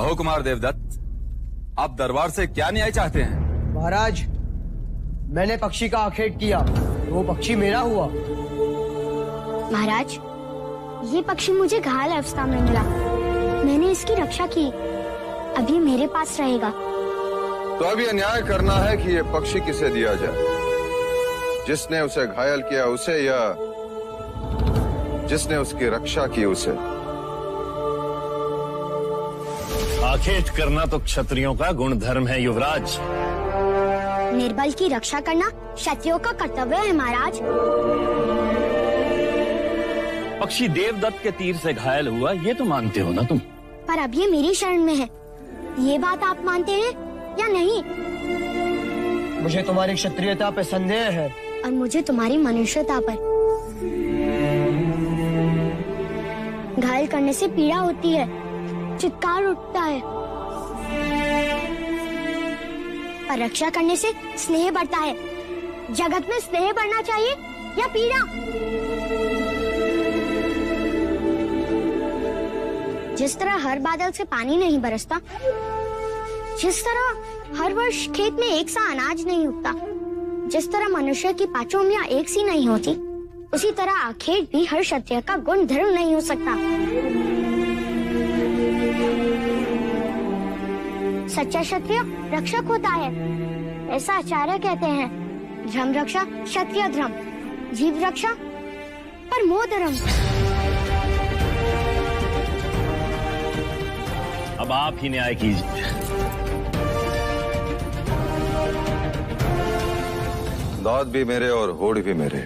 कहो कुमार देवदत्त, आप दरबार से क्या न्याय चाहते हैं? महाराज, मैंने पक्षी का आखेट किया, वो पक्षी मेरा हुआ। महाराज, ये पक्षी मुझे घायल अवस्था में मिला, मैंने इसकी रक्षा की, अभी मेरे पास रहेगा। तो अब ये न्याय करना है कि ये पक्षी किसे दिया जाए, जिसने उसे घायल किया उसे या जिसने उसकी रक्षा की उसे? आखेट करना तो क्षत्रियों का गुण धर्म है युवराज। निर्बल की रक्षा करना क्षत्रियों का कर्तव्य है महाराज। पक्षी देवदत्त के तीर से घायल हुआ, ये तो मानते हो ना तुम? पर अब ये मेरी शरण में है, ये बात आप मानते हैं या नहीं? मुझे तुम्हारी क्षत्रियता पे संदेह है। और मुझे तुम्हारी मनुष्यता पर। घायल करने से पीड़ा होती है, चित्कार उठता है, पर रक्षा करने से स्नेह बढ़ता है। जगत में स्नेह बढ़ना चाहिए या पीड़ा? जिस तरह हर बादल से पानी नहीं बरसता, जिस तरह हर वर्ष खेत में एक सा अनाज नहीं उगता, जिस तरह मनुष्य की पांचों उंगलियां एक सी नहीं होती, उसी तरह आखेट भी हर क्षत्रिय का गुण धर्म नहीं हो सकता। सच्चा क्षत्रिय रक्षक होता है, ऐसा आचार्य कहते हैं। धर्म रक्षा क्षत्रिय धर्म, जीव रक्षा परमो धर्म। अब आप ही न्याय कीजिए। दाद भी मेरे और होड़ भी मेरे।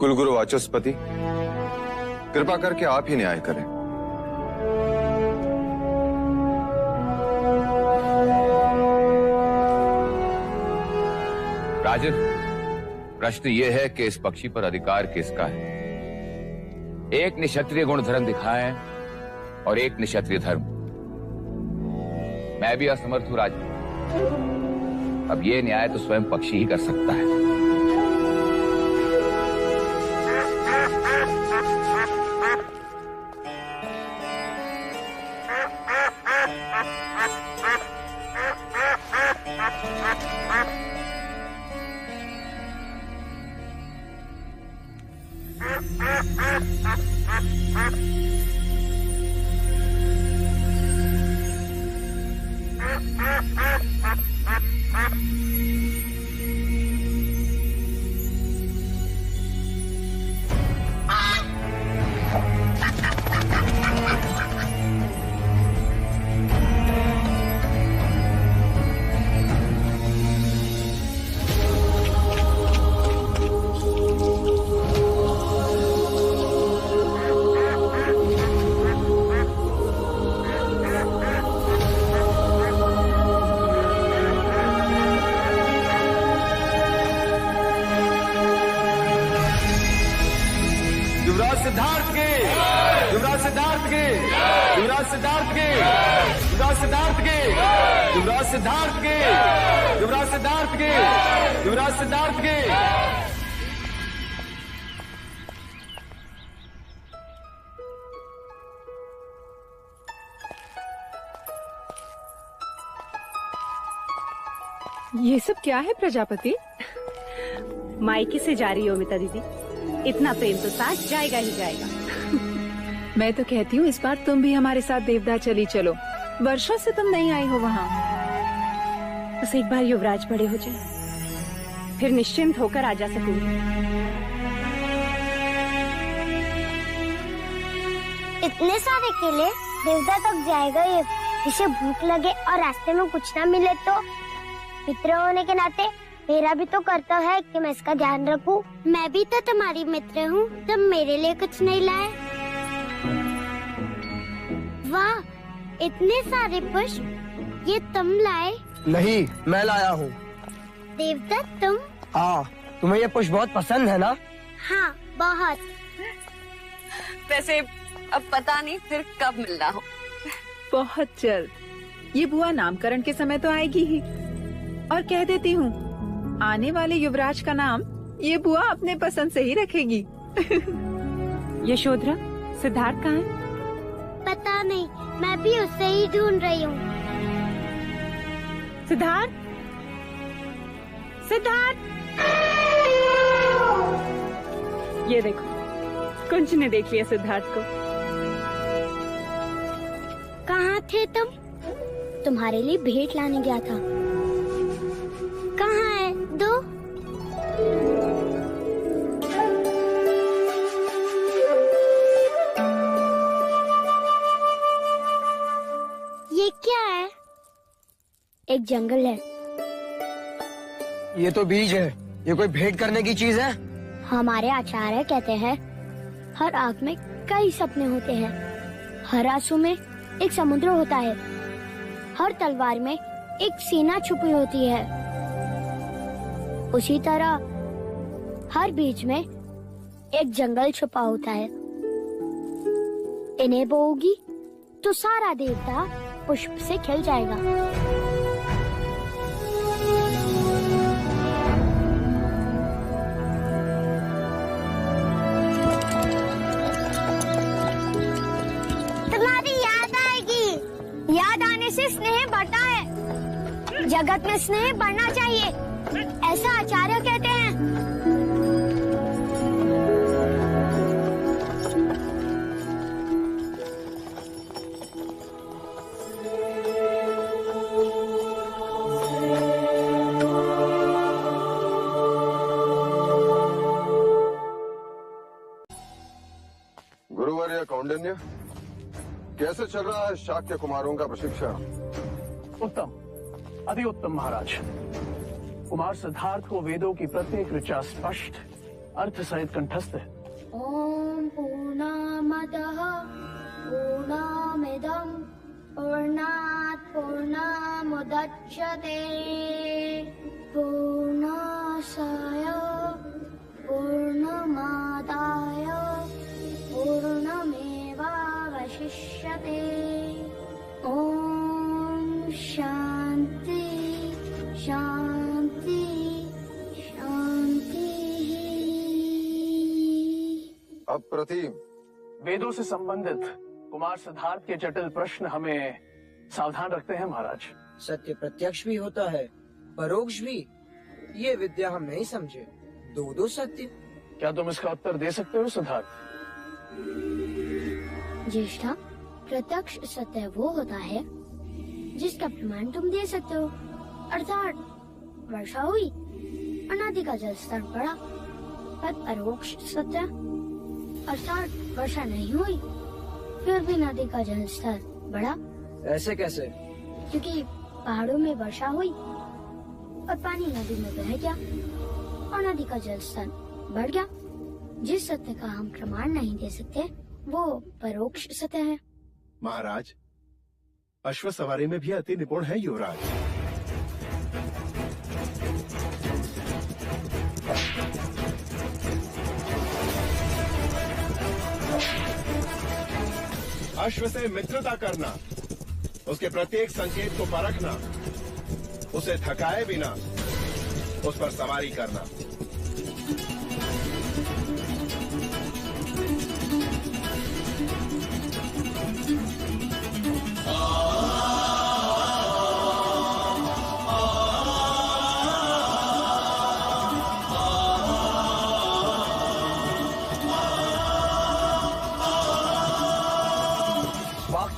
कुलगुरु वाचस्पति, कृपा करके आप ही न्याय करें। राजन, प्रश्न ये है कि इस पक्षी पर अधिकार किसका है? एक ने क्षत्रिय गुण धर्म दिखाए और एक ने क्षत्रिय धर्म। मैं भी असमर्थ हूं राजन। अब ये न्याय तो स्वयं पक्षी ही कर सकता है। ये सब क्या है प्रजापति? मायके से जा रही हो मिता दीदी, इतना प्रेम तो साथ जाएगा ही जाएगा। मैं तो कहती हूँ इस बार तुम भी हमारे साथ देवदा चली चलो, वर्षों से तुम नहीं आई हो वहाँ। बस एक बार युवराज बड़े हो जाए, फिर निश्चिंत होकर आ जा सकूंगी। इतने सारे केले देवदा तक जाएगा ये? इसे भूख लगे और रास्ते में कुछ ना मिले तो? मित्र होने के नाते मेरा भी तो कर्तव्य है कि मैं इसका ध्यान रखूं। मैं भी तो तुम्हारी मित्र हूँ, तुम मेरे लिए कुछ नहीं लाए? वाह, इतने सारे पुष्प, ये तुम लाए? नहीं, मैं लाया हूँ। देवदत्त तुम? हाँ, तुम्हें ये पुष्प बहुत पसंद है ना? हाँ, बहुत। वैसे अब पता नहीं फिर कब मिलना हो। बहुत जल्द। ये बुआ नामकरण के समय तो आएगी ही, और कह देती हूँ आने वाले युवराज का नाम ये बुआ अपने पसंद से ही रखेगी। यशोधरा, सिद्धार्थ कहाँ है? पता नहीं, मैं भी उससे ही ढूंढ रही हूँ। सिद्धार्थ, सिद्धार्थ, ये देखो, कुंज ने देख लिया सिद्धार्थ को। कहाँ थे तुम? तुम्हारे लिए भेंट लाने गया था। कहाँ है? दो। ये क्या है? एक जंगल है। ये तो बीज है, ये कोई भेंट करने की चीज है? हमारे आचार्य कहते हैं हर आंख में कई सपने होते हैं, हर आंसू में एक समुद्र होता है, हर तलवार में एक सीना छुपी होती है। उसी तरह हर बीज में एक जंगल छुपा होता है। इन्हें बोओगी तो सारा देवता पुष्प से खिल जाएगा। तुम्हारी याद आएगी। याद आने से स्नेह बढ़ता है। जगत में स्नेह बढ़ना चाहिए, ऐसा आचार्य कहते हैं। गुरुवर्य कौंडिन्य, कैसे चल रहा है शाक्य कुमारों का प्रशिक्षण? उत्तम, अति उत्तम महाराज। कुमार सिद्धार्थ को वेदों की प्रत्येक ऋचा स्पष्ट अर्थ सहित कंठस्थ है। ओम पूर्णमदः पूर्णमिदं पूर्णात् पूर्णमुदच्यते पूर्णस्य पूर्णमादाय पूर्णमेवावशिष्यते। ओम शांति शांति शांति। अप्रतिम। वेदों से संबंधित कुमार सिद्धार्थ के जटिल प्रश्न हमें सावधान रखते हैं महाराज। सत्य प्रत्यक्ष भी होता है, परोक्ष भी। ये विद्या हम नहीं समझे। दो सत्य। क्या तुम इसका उत्तर दे सकते हो सिद्धार्थ? ज्येष्ठा, प्रत्यक्ष सत्य वो होता है जिसका प्रमाण तुम दे सकते हो। अर्थात वर्षा हुई और नदी का जल स्तर बढ़ा। पर परोक्ष सत्य अर्थात वर्षा नहीं हुई फिर भी नदी का जल स्तर बढ़ा। ऐसे कैसे? क्योंकि पहाड़ों में वर्षा हुई और पानी नदी में बह गया और नदी का जल स्तर बढ़ गया। जिस सत्य का हम प्रमाण नहीं दे सकते वो परोक्ष सत्य है। महाराज, अश्व सवारी में भी अति निपुण है युवराज। अश्व से मित्रता करना, उसके प्रत्येक संकेत को परखना, उसे थकाए बिना उस पर सवारी करना।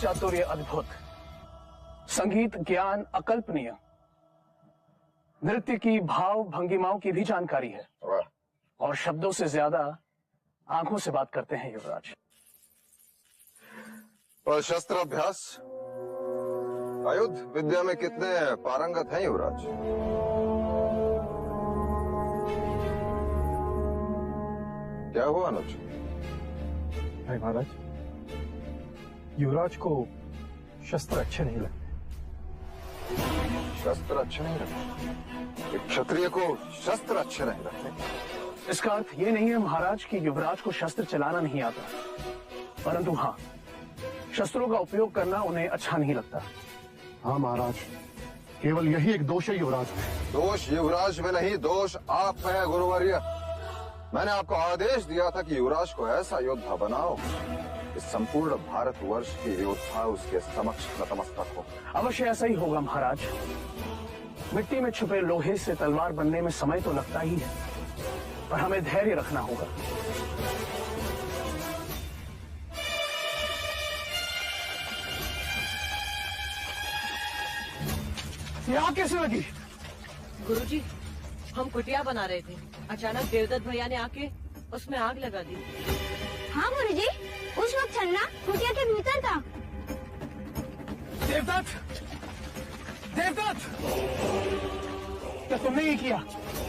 चातुर्य अद्भुत, संगीत ज्ञान अकल्पनीय, नृत्य की भाव भंगिमाओं की भी जानकारी है और शब्दों से ज्यादा आंखों से बात करते हैं युवराज। और शस्त्र अभ्यास आयुध विद्या में कितने पारंगत हैं युवराज? क्या हुआ अनुज? महाराज, युवराज को शस्त्र अच्छे नहीं लगते। शस्त्र अच्छे नहीं लगते? एक क्षत्रिय को शस्त्र अच्छे नहीं लगते? इसका अर्थ ये नहीं है महाराज कि युवराज को शस्त्र चलाना नहीं आता, परंतु हाँ, शस्त्रों का उपयोग करना उन्हें अच्छा नहीं लगता। हाँ महाराज, केवल यही एक दोष है युवराज में। दोष युवराज में नहीं, दोष आप में है गुरुवर्य। मैंने आपको आदेश दिया था कि युवराज को ऐसा योद्धा बनाओ इस संपूर्ण भारतवर्ष के योद्धा उसके समक्ष नतमस्तक हो। अवश्य ऐसा ही होगा महाराज। मिट्टी में छुपे लोहे से तलवार बनने में समय तो लगता ही है, पर हमें धैर्य रखना होगा। ये आग कैसे लगी? गुरुजी, हम कुटिया बना रहे थे, अचानक देवदत्त भैया ने आके उसमें आग लगा दी। हाँ गुरुजी, उस वक्त चलना कुटिया के भीतर था। देवदत्त, देवदत्त, क्या तुमने ये किया?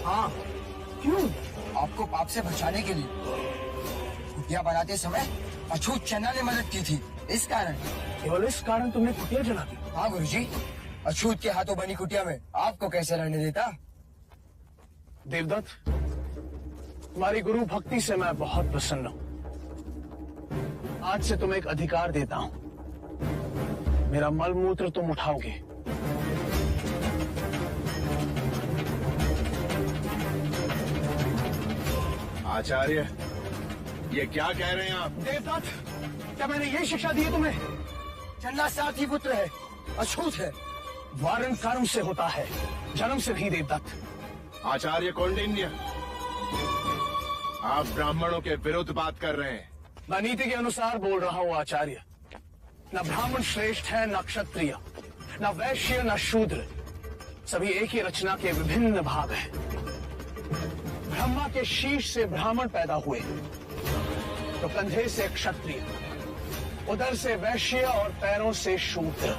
हाँ, क्यों? आपको पाप से बचाने के लिए। कुटिया बनाते समय अछूत चन्ना ने मदद की थी, इस कारण। केवल इस कारण तुमने कुटिया जला दी? हाँ गुरुजी, अछूत के हाथों बनी कुटिया में आपको कैसे रहने देता? देवदत्त, तुम्हारी गुरु भक्ति से मैं बहुत प्रसन्न हूँ। आज से तुम्हें एक अधिकार देता हूँ। मेरा मल मूत्र तुम उठाओगे। आचार्य, ये क्या कह रहे हैं आप? देवदत्त, क्या मैंने यही शिक्षा दी है तुम्हें? चन्ना सारथी पुत्र है, अछूत है। वारण कर्म से होता है, जन्म से नहीं देवदत्त। आचार्य कौंडिन्य, आप ब्राह्मणों के विरुद्ध बात कर रहे हैं। मैं नीति के अनुसार बोल रहा हूँ आचार्य। न ब्राह्मण श्रेष्ठ है, न क्षत्रिय, न वैश्य, न शूद्र। सभी एक ही रचना के विभिन्न भाग हैं। ब्रह्मा के शीश से ब्राह्मण पैदा हुए, तो कंधे से क्षत्रिय, उदर से वैश्य और पैरों से शूद्र।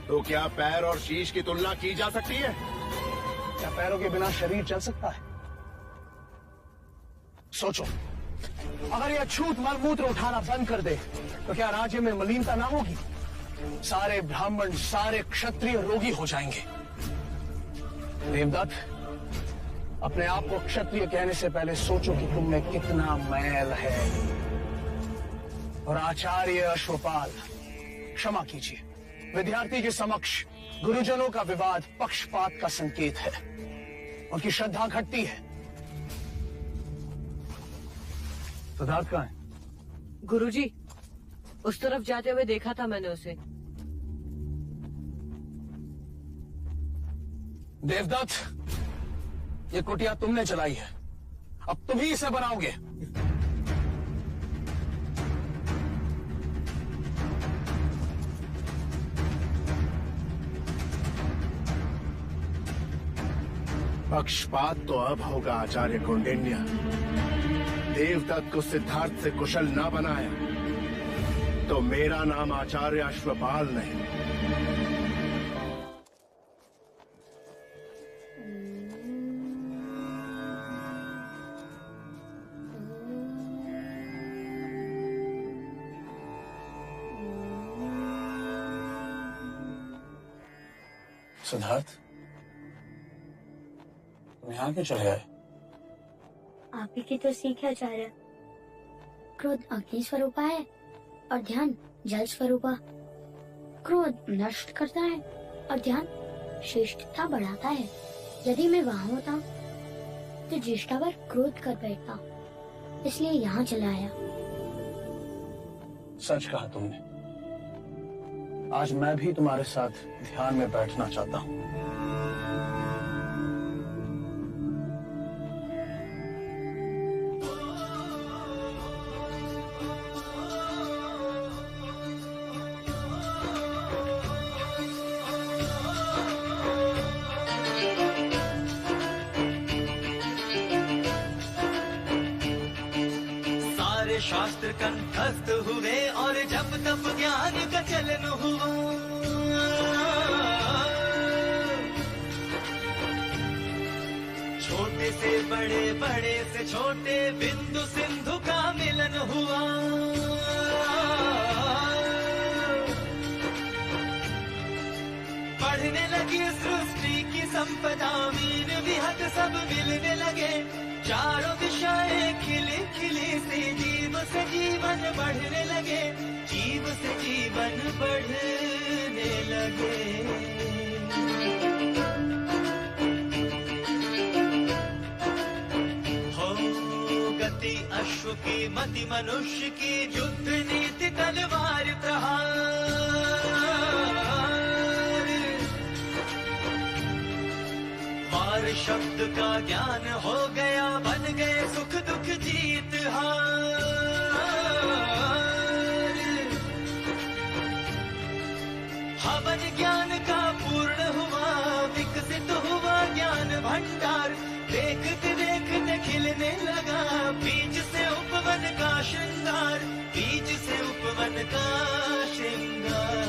तो क्या पैर और शीश की तुलना की जा सकती है? क्या पैरों के बिना शरीर चल सकता है? सोचो, अगर यह अछूत मलमूत्र उठाना बंद कर दे तो क्या राज्य में मलिनता ना होगी? सारे ब्राह्मण, सारे क्षत्रिय रोगी हो जाएंगे। देवदत्त, अपने आप को क्षत्रिय कहने से पहले सोचो कि तुम में कितना मैल है। और आचार्य अश्वपाल, क्षमा कीजिए, विद्यार्थी के समक्ष गुरुजनों का विवाद पक्षपात का संकेत है। उनकी श्रद्धा घटती है। सिद्धार्थ कहाँ है? गुरुजी, उस तरफ जाते हुए देखा था मैंने उसे। देवदत्त, ये कुटिया तुमने चलाई है, अब तुम ही इसे बनाओगे। पक्षपात तो अब होगा आचार्य कौंडिन्य। देवदत्त को सिद्धार्थ से कुशल ना बनाया तो मेरा नाम आचार्य अश्वपाल नहीं। सिद्धार्थ, तुम यहाँ क्यों चले आए? आप ही की तो सीख है आचार्य। क्रोध अग्नि स्वरूपा है और ध्यान जल स्वरूपा। क्रोध नष्ट करता है और ध्यान श्रेष्ठता बढ़ाता है। यदि मैं वहाँ होता तो ज्येष्ठा पर क्रोध कर बैठता, इसलिए यहाँ चला आया। सच कहा तुमने। आज मैं भी तुम्हारे साथ ध्यान में बैठना चाहता हूँ। शास्त्र कंठस्थ हुए और जब तब ज्ञान का चलन हुआ। छोटे से बड़े, बड़े से छोटे, बिंदु सिंधु का मिलन हुआ। बढ़ने लगी सृष्टि की संपदा, मीन विहत सब मिलने लगे। चारों दिशाएं खिली खिली सी, जीव से जीवन बढ़ने लगे, जीव से जीवन बढ़ने लगे। हो गति मति अश्व की मति मनुष्य की, युद्ध नीति तलवार प्रहार। वार शब्द का ज्ञान हो गया, बन गए सुख दुख जीत हार। हवन ज्ञान का पूर्ण हुआ, विकसित हुआ ज्ञान भंडार। देखते देखते खिलने लगा, बीज से उपवन का श्रृंगार, बीज से उपवन का श्रृंगार।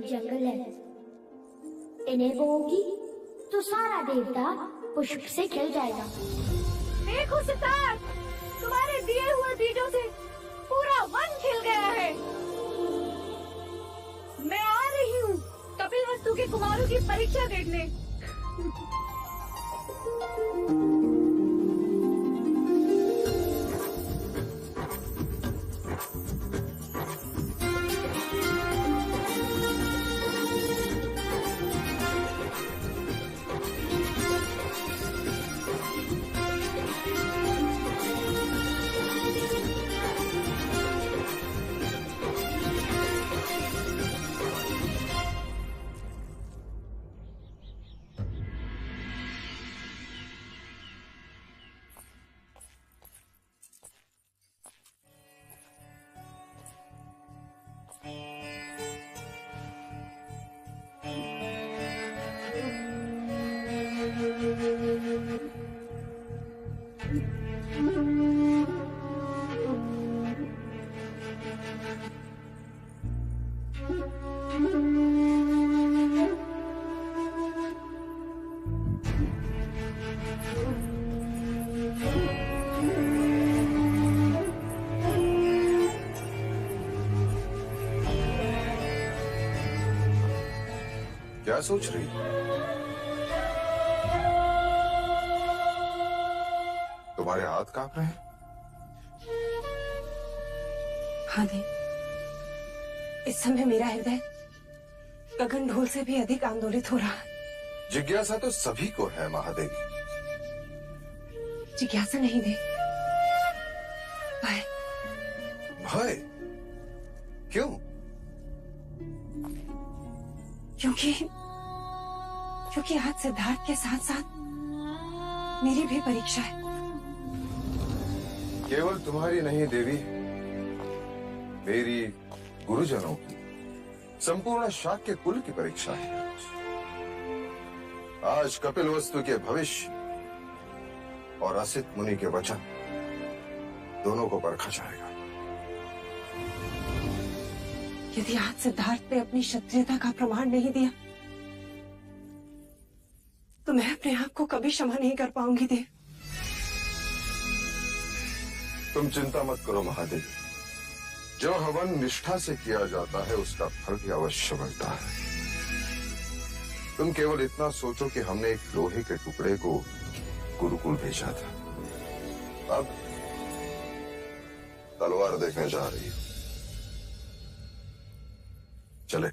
जंगल है, इन्हें बोओगी तो सारा देवता पुष्प से खिल जाएगा। देखो सितार, तुम्हारे दिए हुए बीजों से पूरा वन खिल गया है। मैं आ रही हूँ कपिलवस्तु के कुमारों की परीक्षा देखने। क्या सोच रही? तुम्हारे हाथ कांप रहे हैं? हाँ देव, इस समय मेरा हृदय गगन ढोल से भी अधिक आंदोलित हो रहा है। जिज्ञासा तो सभी को है महादेवी। जिज्ञासा नहीं देव, भय। भय? क्यों? क्योंकि आज सिद्धार्थ के साथ साथ मेरी भी परीक्षा है। केवल तुम्हारी नहीं देवी, मेरी, गुरुजनों की, संपूर्ण शाक्य कुल की परीक्षा है। आज कपिलवस्तु के भविष्य और असित मुनि के वचन दोनों को परखा जाएगा। यदि आज सिद्धार्थ ने अपनी क्षत्रियता का प्रमाण नहीं दिया तो मैं अपने आप को कभी क्षमा नहीं कर पाऊंगी देव। तुम चिंता मत करो महादेवी, जो हवन निष्ठा से किया जाता है उसका फल भी अवश्य मिलता है। तुम केवल इतना सोचो कि हमने एक लोहे के टुकड़े को गुरुकुल भेजा था, अब तलवार देखने जा रही हो। चले।